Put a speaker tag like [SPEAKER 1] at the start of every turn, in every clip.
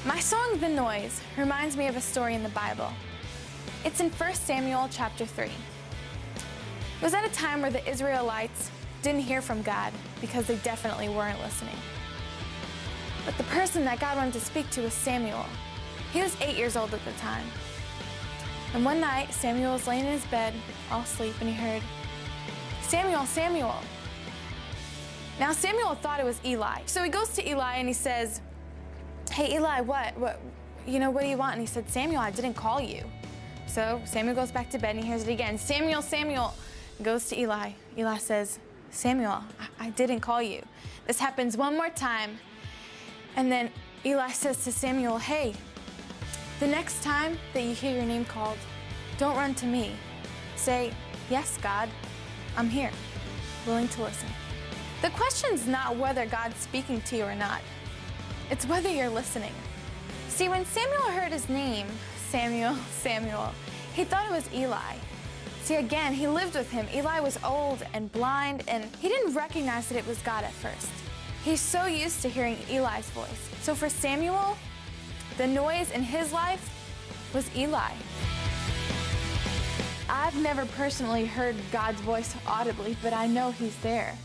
[SPEAKER 1] My song, The Noise, reminds me of a story in the Bible. It's in 1 Samuel chapter 3. It was at a time where the Israelites didn't hear from God because they definitely weren't listening. But the person that God wanted to speak to was Samuel. He was 8 years old at the time. And one night, Samuel was laying in his bed, all asleep, and he heard, "Samuel, Samuel." Now, Samuel thought it was Eli. So he goes to Eli and he says, "Hey, Eli, what do you want?" And he said, "Samuel, I didn't call you." So Samuel goes back to bed and he hears it again. "Samuel, Samuel." Goes to Eli. Eli says, "Samuel, I didn't call you." This happens one more time. And then Eli says to Samuel, "Hey, the next time that you hear your name called, don't run to me. Say, 'Yes, God, I'm here, willing to listen.'" The question's not whether God's speaking to you or not. It's whether you're listening. See, when Samuel heard his name, Samuel, Samuel, he thought it was Eli. See, again, he lived with him. Eli was old and blind, and he didn't recognize that it was God at first. He's so used to hearing Eli's voice. So for Samuel, the noise in his life was Eli. I've never personally heard God's voice audibly, but I know he's there.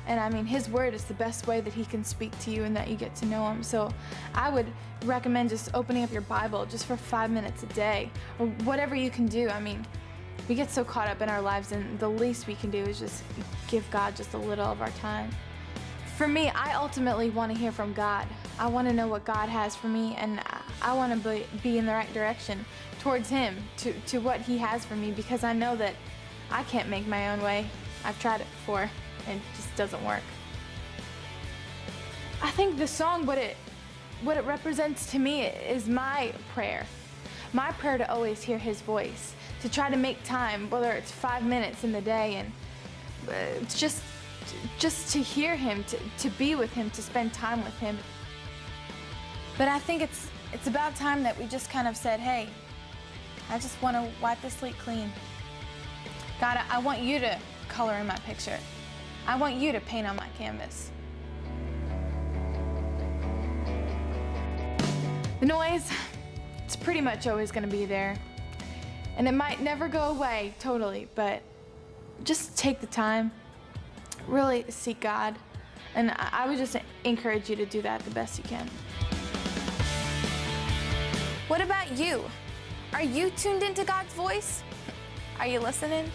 [SPEAKER 1] And I mean, his word is the best way that he can speak to you and that you get to know him. So I would recommend just opening up your Bible just for 5 minutes a day, or whatever you can do. I mean, we get so caught up in our lives, and the least we can do is just give God just a little of our time. For me, I ultimately want to hear from God. I want to know what God has for me, and I want to be in the right direction towards him, to what he has for me, because I know that I can't make my own way. I've tried it before, and it just doesn't work. I think the song, what it represents to me is my prayer. My prayer to always hear his voice, to try to make time, whether it's 5 minutes in the day, and it's just to hear him, to be with him, to spend time with him. But I think it's about time that we just kind of said, "Hey, I just want to wipe the slate clean. God, I want you to color in my picture. I want you to paint on my canvas." The noise, it's pretty much always going to be there. And it might never go away totally, but just take the time, really seek God. And I would just encourage you to do that the best you can. What about you? Are you tuned into God's voice? Are you listening?